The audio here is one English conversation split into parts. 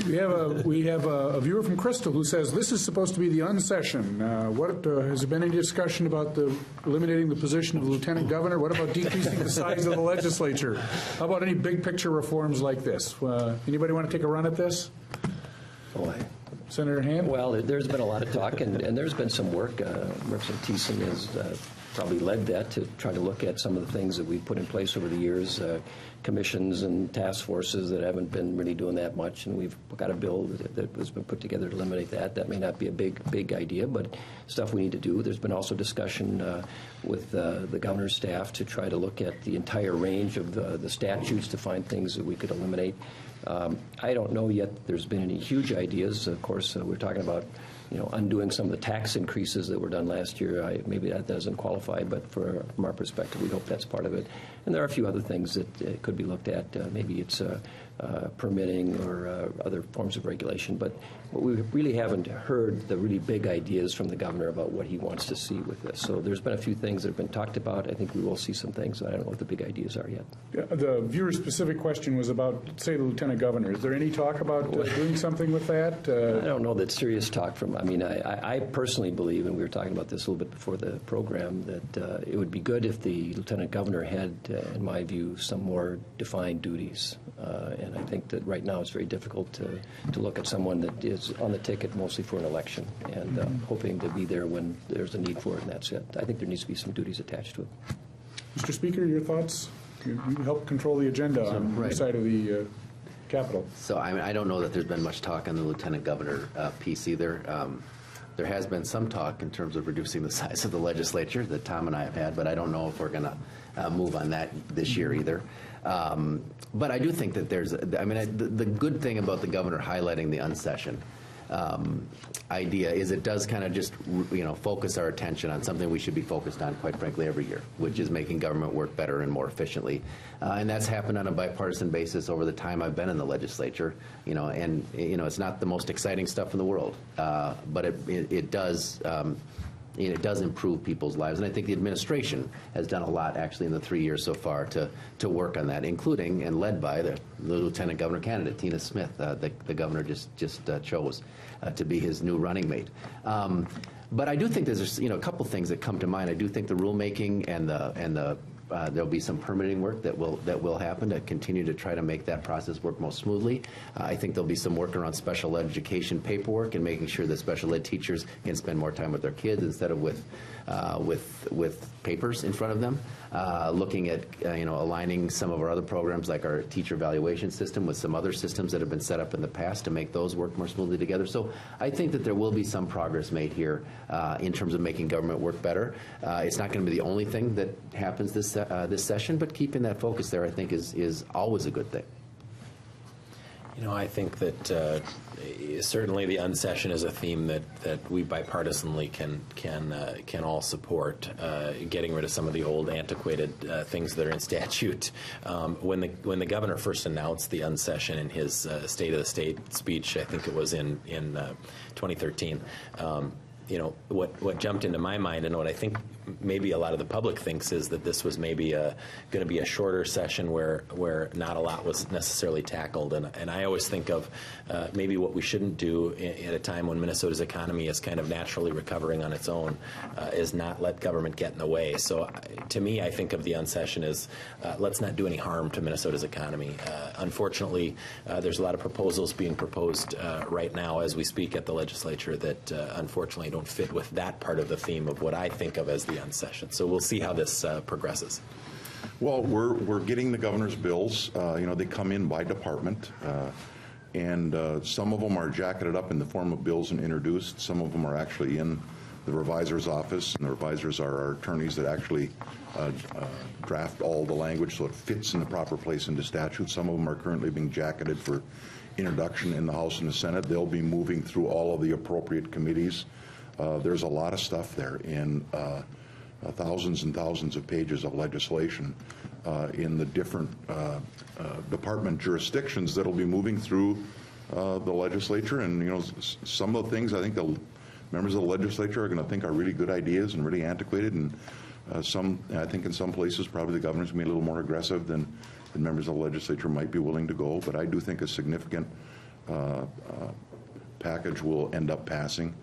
We have a viewer from Crystal who says this is supposed to be the unsession. Has there been any discussion about eliminating the position of lieutenant governor? What about decreasing the size of the legislature? How about any big picture reforms like this? Anybody want to take a run at this? Senator Hand? Well, there's been a lot of talk, and there's been some work. Representative Thiessen has probably led that to try to look at some of the things that we've put in place over the years, commissions and task forces that haven't been really doing that much, and we've got a bill that has been put together to eliminate that. That may not be a big idea, but stuff we need to do. There's been also discussion with the governor's staff to try to look at the entire range of the statutes to find things that we could eliminate. I don't know yet there's been any huge ideas. Of course, we're talking about undoing some of the tax increases that were done last year. Maybe that doesn't qualify, but from our perspective, we hope that's part of it. And there are a few other things that could be looked at. Maybe it's permitting or other forms of regulation. But we really haven't heard the really big ideas from the governor about what he wants to see with this. So there's been a few things that have been talked about. I think we will see some things. I don't know what the big ideas are yet. Yeah, the viewer-specific question was about, say, the lieutenant governor. Is there any talk about doing something with that? I don't know that serious talk from. I mean, I personally believe, and we were talking about this a little bit before the program, that it would be good if the lieutenant governor had, in my view, some more defined duties. And I think that right now it's very difficult to look at someone that is on the ticket mostly for an election and hoping to be there when there's a need for it, and that's it. I think there needs to be some duties attached to it. Mr. Speaker, your thoughts? You help control the agenda on the side of the Capitol. So I don't know that there's been much talk on the lieutenant governor piece either. There has been some talk in terms of reducing the size of the legislature that Tom and I have had, but I don't know if we're going to move on that this year either. But I do think that the good thing about the governor highlighting the unsession idea is it does kind of just focus our attention on something we should be focused on, quite frankly, every year, which is making government work better and more efficiently. And that's happened on a bipartisan basis over the time I've been in the legislature. And it's not the most exciting stuff in the world, but it does. It does improve people's lives, and I think the administration has done a lot actually in the 3 years so far to work on that, including and led by the lieutenant governor candidate Tina Smith, the governor just chose to be his new running mate. But I do think there's a couple things that come to mind. I do think the rulemaking and there'll be some permitting work that will happen to continue to try to make that process work most smoothly. I think there'll be some work around special education paperwork and making sure that special ed teachers can spend more time with their kids instead of with papers in front of them. Looking at aligning some of our other programs like our teacher evaluation system with some other systems that have been set up in the past to make those work more smoothly together. So I think that there will be some progress made here in terms of making government work better. It's not going to be the only thing that happens this session, but keeping that focus there, I think, is always a good thing. I think that certainly the unsession is a theme that we bipartisanly can all support. Getting rid of some of the old antiquated things that are in statute. When the governor first announced the unsession in his State of the State speech, I think it was in 2013. What jumped into my mind and what I think maybe a lot of the public thinks is that this was maybe going to be a shorter session where not a lot was necessarily tackled. And I always think of maybe what we shouldn't do at a time when Minnesota's economy is kind of naturally recovering on its own is not let government get in the way. So to me, I think of the unsession as let's not do any harm to Minnesota's economy. Unfortunately, there's a lot of proposals being proposed right now as we speak at the legislature that unfortunately don't fit with that part of the theme of what I think of as the unsession. So we'll see how this progresses. Well, we're getting the governor's bills. They come in by department, and some of them are jacketed up in the form of bills and introduced. Some of them are actually in the revisor's office, and the revisors are our attorneys that actually draft all the language so it fits in the proper place into statute. Some of them are currently being jacketed for introduction in the House and the Senate. They'll be moving through all of the appropriate committees. There's a lot of stuff there in thousands and thousands of pages of legislation in the different department jurisdictions that'll be moving through the legislature. And some of the things I think the members of the legislature are going to think are really good ideas and really antiquated, and I think in some places probably the governor's going to be a little more aggressive than members of the legislature might be willing to go. But I do think a significant package will end up passing.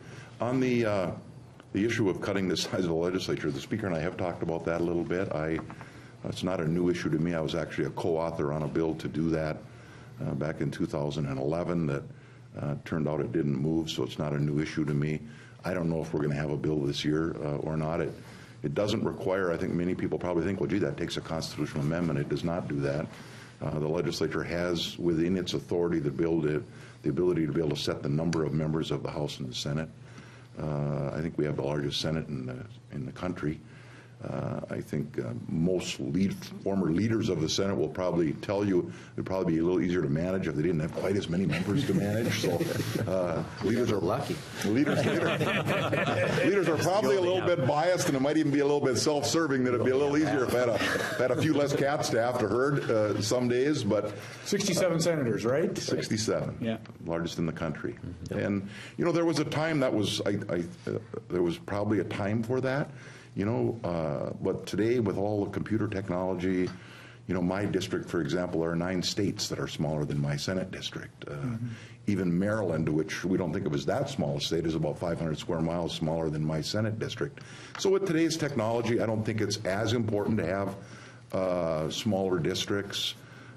On the issue of cutting the size of the legislature, the Speaker and I have talked about that a little bit. It's not a new issue to me. I was actually a co-author on a bill to do that back in 2011 that turned out it didn't move, so it's not a new issue to me. I don't know if we're going to have a bill this year or not. It doesn't require, I think many people probably think, well, gee, that takes a constitutional amendment. It does not do that. The legislature has within its authority the ability to be able to set the number of members of the House and the Senate. I think we have the largest Senate in the country. I think most former leaders of the Senate will probably tell you it would probably be a little easier to manage if they didn't have quite as many members to manage. So leaders are lucky. Leaders are probably a little bit biased, and it might even be a little bit self-serving that it'd be a little easier if I had a few less cats to have to herd some days. But 67 senators, right? 67, Yeah, largest in the country. And there was a time that was there was probably a time for that. But today with all the computer technology, my district, for example, there are 9 states that are smaller than my Senate district. Even Maryland, which we don't think of as that small a state, is about 500 square miles smaller than my Senate district. So with today's technology, I don't think it's as important to have smaller districts,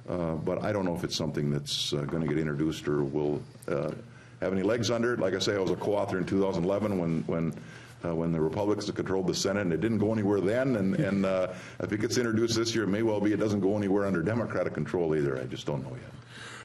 but I don't know if it's something that's going to get introduced or will have any legs under it. Like I say, I was a co-author in 2011 when the Republicans controlled the Senate, and it didn't go anywhere then. And if it gets introduced this year, it may well be it doesn't go anywhere under Democratic control either. I just don't know yet.